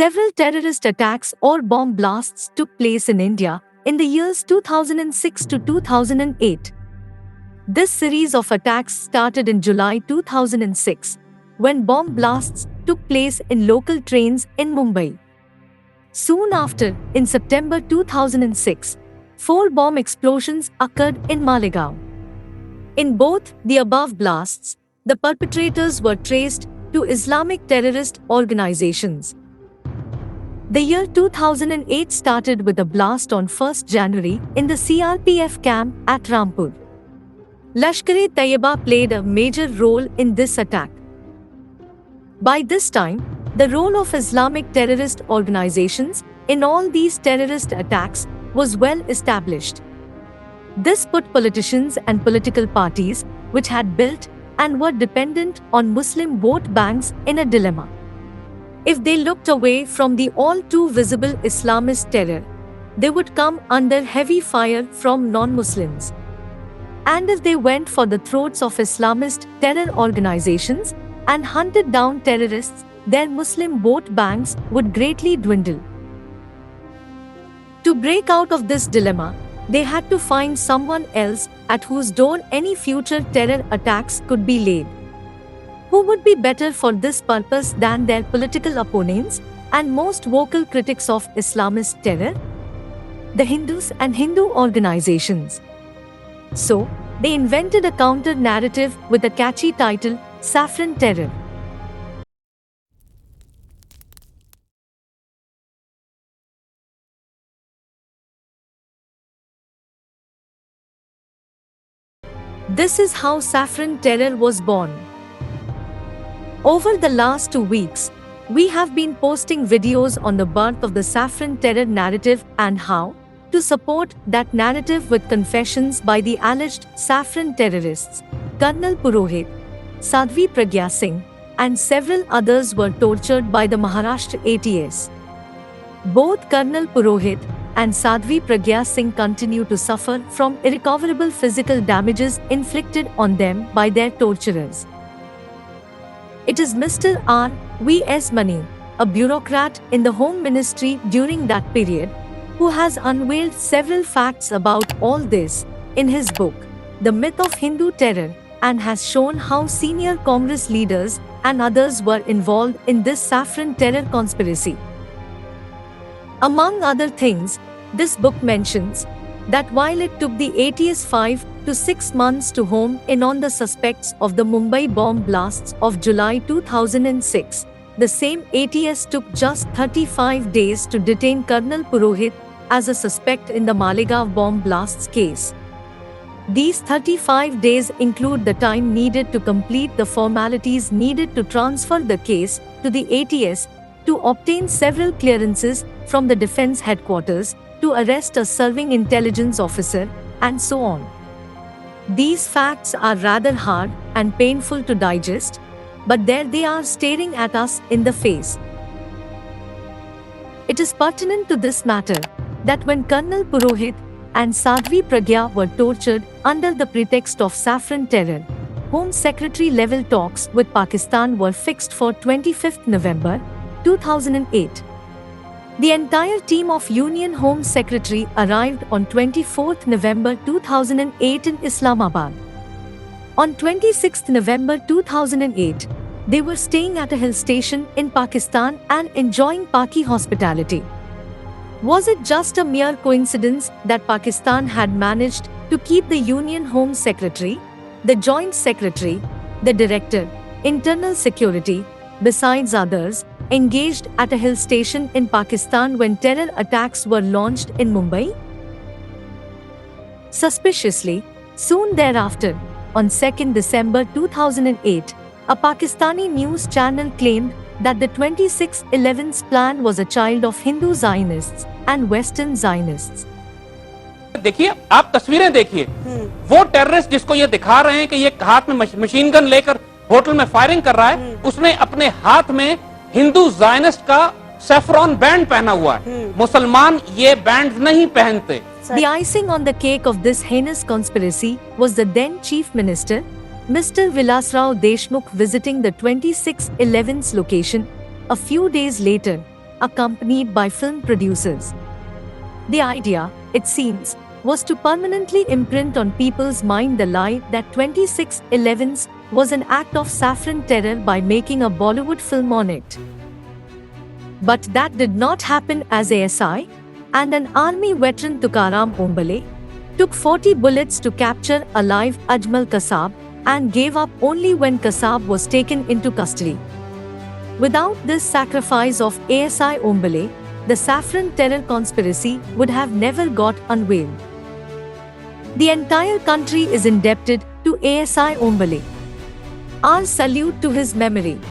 Several terrorist attacks or bomb blasts took place in India in the years 2006 to 2008. This series of attacks started in July 2006, when bomb blasts took place in local trains in Mumbai. Soon after, in September 2006, 4 bomb explosions occurred in Malegaon. In both the above blasts, the perpetrators were traced to Islamic terrorist organizations. The year 2008 started with a blast on 1st January in the CRPF camp at Rampur. Lashkar-e-Taiba played a major role in this attack. By this time, the role of Islamic terrorist organizations in all these terrorist attacks was well established. This put politicians and political parties, which had built and were dependent on Muslim vote banks, in a dilemma. If they looked away from the all too visible Islamist terror, they would come under heavy fire from non-Muslims. And if they went for the throats of Islamist terror organizations and hunted down terrorists, their Muslim vote banks would greatly dwindle. To break out of this dilemma, they had to find someone else at whose door any future terror attacks could be laid. Who would be better for this purpose than their political opponents and most vocal critics of Islamist terror? The Hindus and Hindu organizations. So, they invented a counter-narrative with a catchy title, Saffron Terror. This is how Saffron Terror was born. Over the last 2 weeks, we have been posting videos on the birth of the Saffron Terror narrative and how to support that narrative with confessions by the alleged Saffron terrorists. Colonel Purohit, Sadhvi Pragya Singh, and several others were tortured by the Maharashtra ATS. Both Colonel Purohit and Sadhvi Pragya Singh continue to suffer from irrecoverable physical damages inflicted on them by their torturers. It is Mr. R. V. S. Mani, a bureaucrat in the Home Ministry during that period, who has unveiled several facts about all this in his book, The Myth of Hindu Terror, and has shown how senior Congress leaders and others were involved in this Saffron Terror conspiracy. Among other things, this book mentions that while it took the ATS 5 to 6 months to home in on the suspects of the Mumbai bomb blasts of July 2006, the same ATS took just 35 days to detain Colonel Purohit as a suspect in the Malegaon bomb blasts case. These 35 days include the time needed to complete the formalities needed to transfer the case to the ATS, to obtain several clearances from the defense headquarters, to arrest a serving intelligence officer, and so on. These facts are rather hard and painful to digest, but there they are staring at us in the face. It is pertinent to this matter that when Colonel Purohit and Sadhvi Pragya were tortured under the pretext of Saffron Terror, Home Secretary level talks with Pakistan were fixed for 25th November 2008. The entire team of Union Home Secretary arrived on 24th November 2008 in Islamabad. On 26th November 2008, they were staying at a hill station in Pakistan and enjoying Paki hospitality. Was it just a mere coincidence that Pakistan had managed to keep the Union Home Secretary, the Joint Secretary, the Director, Internal Security, besides others, engaged at a hill station in Pakistan when terror attacks were launched in Mumbai? Suspiciously, soon thereafter, on 2nd December 2008, a Pakistani news channel claimed that the 26/11's plan was a child of Hindu Zionists and Western Zionists. देखिए, आप तस्वीरें देखिए, वो terrorist जिसको ये दिखा रहे हैं कि ये हाथ में मशीन गन लेकर होटल में फायरिंग कर रहा है, उसने अपने हाथ में हिंदू जायनिस्ट का सैफरॉन बैंड पहना हुआ है। मुसलमान ये बैंड नहीं पहनते। The icing on the cake of this heinous conspiracy was the then Chief Minister, Mr. Vilasrao Deshmukh, visiting the 26/11's location a few days later, accompanied by film producers. The idea, it seems, was to permanently imprint on people's mind the lie that 26/11 was an act of saffron terror by making a Bollywood film on it. But that did not happen, as ASI and an army veteran Tukaram Ombale took 40 bullets to capture alive Ajmal Kasab and gave up only when Kasab was taken into custody. Without this sacrifice of ASI Ombale, the saffron terror conspiracy would have never got unveiled. The entire country is indebted to ASI Ombale. Our salute to his memory.